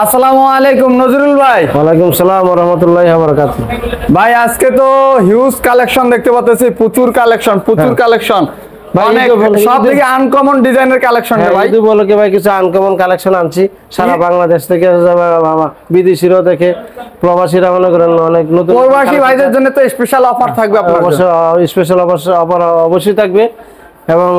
আসসালামু আলাইকুম নজরুল ভাই। ওয়ালাইকুম সালাম ওয়া রাহমাতুল্লাহি ওয়া বারাকাতুহু। ভাই আজকে তো হিউজ কালেকশন দেখতে পাচ্ছি, প্রচুর কালেকশন ভাই সব থেকে আনকমন ডিজাইনের কালেকশন ভাই। যদি বলো কি ভাই কিছু আনকমন কালেকশন আনছি সারা বাংলাদেশ থেকে, বিদেশিরাও দেখে, প্রবাসীরা মনে করেন অনেক নতুন প্রবাসী ভাইদের জন্য তো স্পেশাল অফার থাকবে আপনার। অবশ্যই স্পেশাল অফার অবশ্যই থাকবে এবং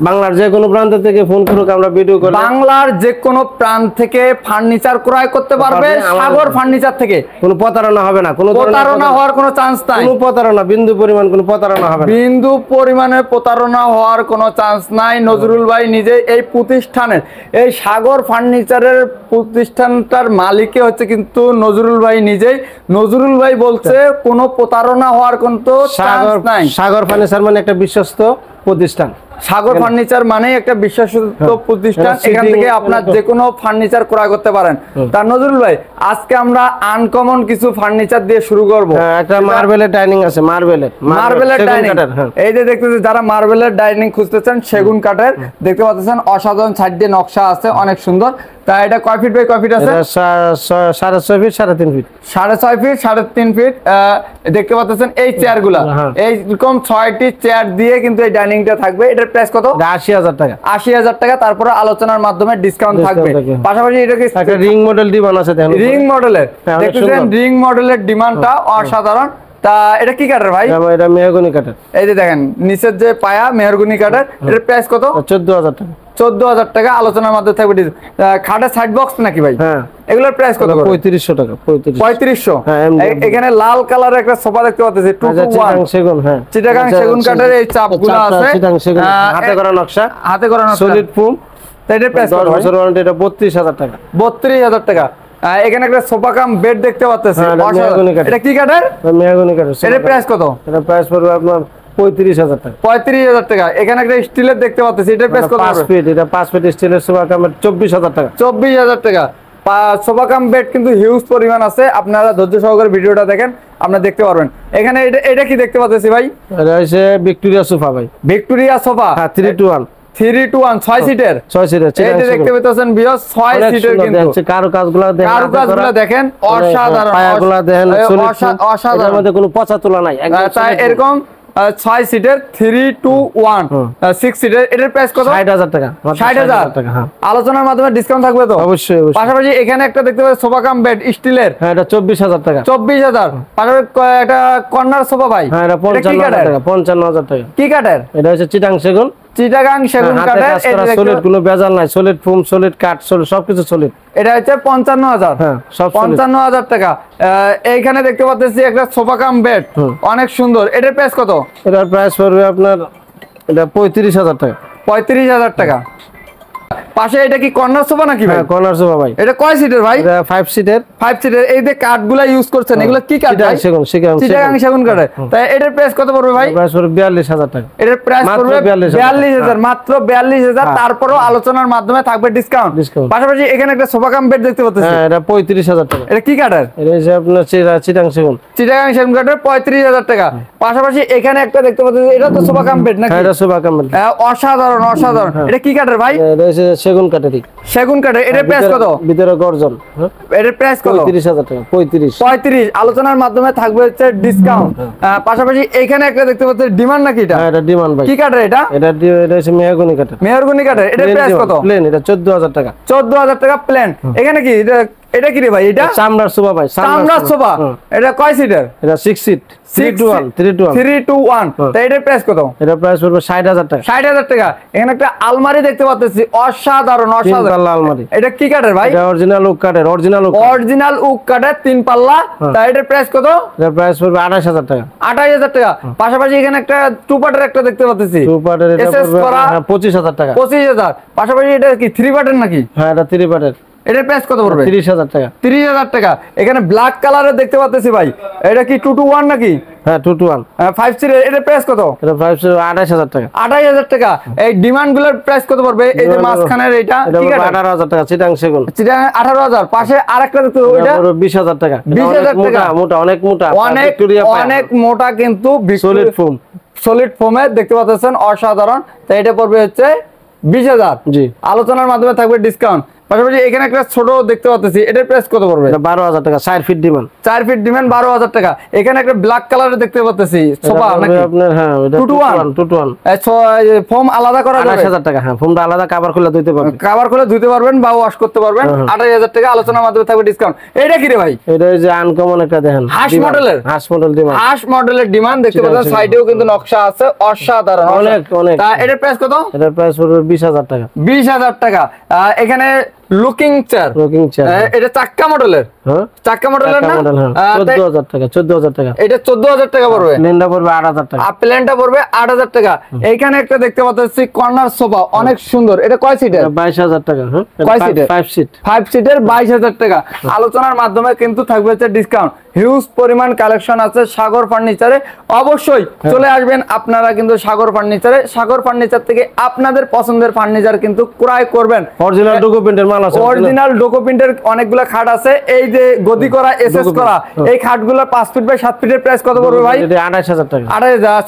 বাংলার যে কোনো প্রান্ত থেকে ফোন করুক, আমরা ভিডিও করি। বাংলার যে কোনো প্রান্ত থেকে ফার্নিচার ক্রয় করতে পারবে সাগর ফার্নিচার থেকে। কোনো প্রতারণা হবে না, কোনো প্রতারণা হওয়ার কোনো চান্স নাই, কোনো প্রতারণা বিন্দু পরিমাণ কোনো প্রতারণা হবে না, বিন্দু পরিমাণে প্রতারণা হওয়ার কোনো চান্স নাই। নজরুল ভাই নিজে এই প্রতিষ্ঠানের, এই সাগর ফার্নিচারের প্রতিষ্ঠানটার মালিকে হচ্ছে কিন্তু নজরুল ভাই নিজেই। নজরুল ভাই বলছে কোনো প্রতারণা হওয়ার কোনো চান্স নাই। সাগর ফার্নিচার মানে একটা বিশ্বস্ত প্রতিষ্ঠান। সাগর ফার্নিচার মানে একটা বিশ্বস্ত প্রতিষ্ঠান, এখান থেকে আপনার যে কোনো ফার্নিচার ক্রয় করতে পারেন। তার নজরুল ভাই আজকে আমরা আনকমন কিছু ফার্নিচার দিয়ে শুরু করব। একটা মার্বেলের ডাইনিং আছে, মার্বেলের ডাইনিং। এই যে দেখতেছেন যারা মার্বেলের ডাইনিং খুঁজতেছেন সেগুন কাঠের, দেখতে পাচ্ছেন অসাধারণ সাইড দিয়ে নকশা আছে, অনেক সুন্দর। তা এটা কয় ফিট বাই কয় ফিট আছে? 6.5 ফিট 3.5 ফিট। 6.5 fit 3.5 fit. দেখতে পাচ্ছেন এই চেয়ারগুলা, এইরকম 6টি চেয়ার দিয়ে কিন্তু এই ডাইনিংটা থাকবে। এটার প্রাইস কত? 80,000 টাকা। 80,000 টাকা। তারপরে আলোচনার মাধ্যমে ডিসকাউন্ট থাকবে। পাশাপাশি এটা কি একটা রিং মডেল ডিমান্ড আছে, দেখেন রিং মডেলের, দেখতেছেন রিং মডেলের ডিমান্ডটা অসাধারণ। তা এটা কি কাঠের ভাই? এটা মেহগনি কাঠের। এই যে দেখেন নিচের যে পায়া মেহগনি কাঠের। এটার প্রাইস কত? 14,000 টাকা। 14,000 টাকা। আলোচনার মাধ্যমে থাকবে। খাটের সাইড বক্স নাকি ভাই? হ্যাঁ। এগুলোর প্রাইস কত? 3500 টাকা। 3500। এখানে লাল কালারের একটা সোফা দেখতে পাচ্ছি, চিটাগাং সেগুন। হ্যাঁ, চিটাগাং সেগুন কাঠের এই চাপগুলো আছে, হাতে করা নকশা, সলিড ফোম। এটার প্রাইস কত? 10 বছর ওয়ারেন্টি। এটা 32,000 টাকা। 32,000 টাকা। এখানে একটা সোফা কাম বেড দেখতে পাচ্ছি, এটা কি কাঠের? মেহগনি কাঠের। এটার প্রাইস কত? এটা প্রাইস পড়বে আপনার 35,000 টাকা। 35,000 টাকা। এখানে একটা স্টিলের দেখতে পাচ্ছি, এটার প্রাইস কত? 5 ফিট। এটা 5 ফিট স্টিলের সোফা কামের 24,000 টাকা। 24,000 টাকা। সোফা কাম বেড কিন্তু হিউজ পরিমাণ আছে, আপনারা ধৈর্য সহকারে ভিডিওটা দেখেন, আপনারা দেখতে পারবেন। এখানে এটা কি দেখতে পাচ্ছি ভাই? এটা হচ্ছে ভিক্টোরিয়া সোফা ভাই। Victoria sofa. হ্যাঁ, 3-2-1 6 সিটের। 6 সিটের। এই যে দেখতে পাচ্ছেন বিয়স 6 সিটের কিন্তু কারুকাজগুলো দেখেন, কারুকাজগুলো দেখেন অসাধারণ। পায়াগুলো দেখেন অসাধারণ, এর মধ্যে কোনো পচা তোলা নাই। তাই এরকম 6 সিটের 3-2-1 6 সিটের। এটার প্রাইস কত? 60,000 টাকা। 60,000 টাকা। হ্যাঁ, আলোচনার মাধ্যমে ডিসকাউন্ট থাকবে তো? অবশ্যই। পাশাপাশি এখানে একটা দেখতে পাচ্ছি সোফা কাম বেড স্টিলের। হ্যাঁ, এটা 24,000 টাকা। 24,000। পাশাপাশি একটা কর্নার সোফা ভাই। হ্যাঁ, এটা 55,000 টাকা। 55,000 টাকা। কি কাঠের? এটা হচ্ছে চিটাং সেগুন। চিটাগাং সেগুন কাঠের। সলিড, কোনো ভেজাল নাই। সলিড ফোম, সলিড কাঠ, সবকিছু সলিড। এটা হচ্ছে 55,000। হ্যাঁ, সব 55,000 টাকা। এইখানে দেখতে পাচ্ছি একটা সোফা কাম বেড, অনেক সুন্দর। এটার প্রাইস কত? এটার প্রাইস পড়বে আপনার এটা 35,000 টাকা। 35,000 টাকা। পাশে এটা কি কর্নার সোফা নাকি ভাই? হ্যাঁ, কর্নার সোফা ভাই। এটা কয় সিটের ভাই? এটা 5 সিটের। 5 সিটের। এই যে কাঠগুলা ইউজ করছেন এগুলো কি কাঠ ভাই? চিটাগাং সেগুন কাঠ। তাই এটার প্রাইস কত পড়বে ভাই? প্রাইস পড়বে 42,000 টাকা। এটার প্রাইস পড়বে 42,000, মাত্র 42,000। তারপরেও আলোচনার মাধ্যমে থাকবে ডিসকাউন্ট। পাশাপাশি এখানে একটা সোফা কাম বেড দেখতে পাচ্ছি। হ্যাঁ, এটা 35,000 টাকা। এটা কি কাঠের? এটা হচ্ছে আপনার চিটাং সেগুন। চিটাগাং সেগুন কাঠের 35,000 টাকা। পাশাপাশি এখানে একটা দেখতে পাচ্ছি, এটা তো সোফা কাম বেড নাকি? হ্যাঁ, এটা সোফা কাম বেড। অসাধারণ অসাধারণ। এটা কি কাঠের ভাই? এটা হচ্ছে সেগুন কাঠের। সেগুন কাঠের। এটার প্রাইস কত? ভিতরে গর্জন। এটার প্রাইস কত? 35,000 টাকা। 35। আলোচনার মাধ্যমে থাকবে হচ্ছে ডিসকাউন্ট। পাশাপাশি এখানে একটা দেখতে পাচ্ছি ডিমান্ড নাকি এটা? হ্যাঁ, এটা ডিমান্ড ভাই। কি কাঠের এটা? এটা হচ্ছে মেহগনি কাঠের। মেহগনি কাঠের। এটার প্রাইস কত? প্লেন। এটা 14,000 টাকা। 14,000 টাকা প্লেন। এখানে কি এটা কি রে ভাই? এটা চামড়ার সোফা ভাই। চামড়ার সোফা। এটা কয় সিটের? এটা 6 সিট। 3-2-1। তাই এটার প্রাইস কত? এটা প্রাইস পড়বে 60,000 টাকা। 60,000 টাকা। এখানে একটা আলমারি দেখতে পাচ্ছি, অসাধারণ অসাধারণ আলমারি। এটা কি কাঠের ভাই? এটা অরিজিনাল ওক কাঠের। অরিজিনাল ওক কাঠের 3 পাল্লা। তাই এটার প্রাইস কত? এটার প্রাইস পড়বে 28,000 টাকা। 28,000 টাকা। পাশাপাশি এখানে একটা 2 পার্টের একটা দেখতে পাচ্ছি। 2 পার্টের। এটা পড়বে 25,000 টাকা। 25,000। পাশাপাশি এটা কি 3 পার্টের নাকি? হ্যাঁ, এটা 3 পার্টের। এটার প্রাইস কত পড়বে? 30,000 টাকা। 30,000 টাকা। এখানে ব্ল্যাক কালারের দেখতে পাচ্ছি ভাই, এটা কি 2-1 নাকি? হ্যাঁ, 2-1। 5 সিটের। এটার প্রাইস কত? এটা প্রাইস 28,000 টাকা। 28,000 টাকা। এই ডিমান্ড গুলোর প্রাইস কত পড়বে? এই যে মাঝখানের এটা ঠিক আছে 18,000 টাকা। চিটাং সেগুন। 18,000। পাশে আরেকটা দেখতে ওইটা 20,000 টাকা। 20,000 টাকা। মোটা, অনেক মোটা, অনেক মোটা কিন্তু সলিড ফোম। সলিড ফোমের দেখতে পাচ্ছেন, অসাধারণ। তাই এটা পড়বে হচ্ছে 20,000। জি। আলোচনার মাধ্যমে থাকবে ডিসকাউন্ট। পাশাপাশি এখানে একটা ছোট দেখতে পাচ্ছি, এটার প্রাইস কত পড়বে? 12,000 টাকা, 4 ফিট ডিমান্ড। 4 ফিট ডিমান্ড 12,000 টাকা। এখানে একটা ব্ল্যাক কালারের দেখতে পাচ্ছি সোফা নাকি আপনার, হ্যাঁ এটা 2 to 1 ফোম আলাদা করা যাবে 28,000 টাকা। হ্যাঁ, ফোমটা আলাদা, কভার খুলে ধুইতে পারবেন, কভার খুলে ধুতে পারবেন বা ওয়াশ করতে পারবেন। 28,000 টাকা আলোচনার মাধ্যমে থাকবে ডিসকাউন্ট। এটা কি রে ভাই? এটা ওই যে আনকমন একটা দেখেন, হাঁস মডেলের, হাঁস মডেল ডিমান্ড, হাঁস মডেলের ডিমান্ড দেখতে পাচ্ছেন, সাইডেও কিন্তু নকশা আছে, অসাধারণ অনেক অনেক। তা এটার প্রাইস কত? এটার প্রাইস পড়বে 20,000 টাকা। 20,000 টাকা। এখানে লুকিং চেয়ার, রকিং চেয়ার, এটা চাক্কা মডেলের, হ্যাঁ চাক্কা মডেলের না? মডেল, হ্যাঁ 14,000 টাকা, 14,000 টাকা। এটা 14,000 টাকা পড়বে। প্লেনটা পড়বে 8,000 টাকা। প্লেনটা পড়বে 8,000 টাকা। এইখানে একটা দেখতে পাচ্ছি কর্নার সোফা, অনেক সুন্দর। এটা কয় সিটের? 22,000 টাকা। হ্যাঁ, কয় সিটের? 5 সিট। 5 সিটের 22,000 টাকা। আলোচনার মাধ্যমে কিন্তু থাকবে হচ্ছে ডিসকাউন্ট। হিউজ পরিমাণ কালেকশন আছে সাগর ফার্নিচারে। অবশ্যই চলে আসবেন আপনারা কিন্তু সাগর ফার্নিচারে। সাগর ফার্নিচার থেকে আপনাদের পছন্দের ফার্নিচার কিন্তু ক্রয় করবেন। অরিজিনাল ডকুমেন্টের মাল আছে, অরিজিনাল ডকুমেন্টের অনেকগুলো খাট আছে। এই যে গদি করা, এসএস করা এই খাটগুলো 5 ফিট বাই 7 ফিটের প্রাইস কত পড়বে ভাই? 28,000 টাকা।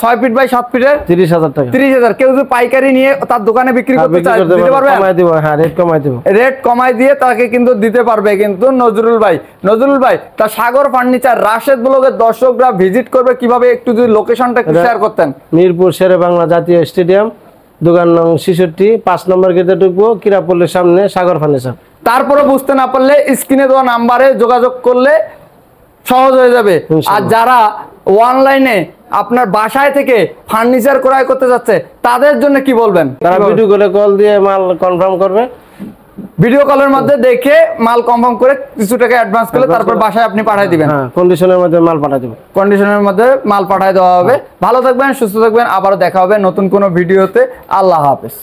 6 ফিট বাই 7 ফিটের 30,000 টাকা। 30,000। কেউ যদি পাইকারি নিয়ে তার দোকানে বিক্রি করতে চায় দিতে পারবে? কমাই দিব, হ্যাঁ রেট কমাই দিব। রেট কমাই দিয়ে তাকে কিন্তু দিতে পারবে কিন্তু নজরুল ভাই। নজরুল ভাই, তা সাগর ফার্নিচার রাশেদ ব্লগের দর্শকরা ভিজিট করবে কিভাবে, একটু যদি লোকেশনটা একটু শেয়ার করতেন। মিরপুর শেরে বাংলা জাতীয় স্টেডিয়াম, দোকান নং 66, 5 নম্বর গেটে ঢুকবো, কিরাপল্লির সামনে সাগর ফার্নিচার। তারপরে বুঝতে না পারলে স্ক্রিনে দেওয়া নাম্বারে যোগাযোগ করলে সহজ হয়ে যাবে। আর যারা অনলাইনে আপনার বাসায় থেকে ফার্নিচার ক্রয় করতে যাচ্ছে তাদের জন্য কি বলবেন? তারা ভিডিও কলে কল দিয়ে মাল কনফার্ম করবে, ভিডিও কলের মধ্যে দেখে মাল কনফার্ম করে কিছু টাকা অ্যাডভান্স করলে তারপর বাসায় আপনি পাঠিয়ে দিবেন। হ্যাঁ, কন্ডিশনের মধ্যে মাল পাঠিয়ে দেব, কন্ডিশনের মধ্যে মাল পাঠিয়ে দেওয়া হবে। ভালো থাকবেন, সুস্থ থাকবেন, আবারও দেখা হবে নতুন কোনো ভিডিওতে। আল্লাহ হাফেজ।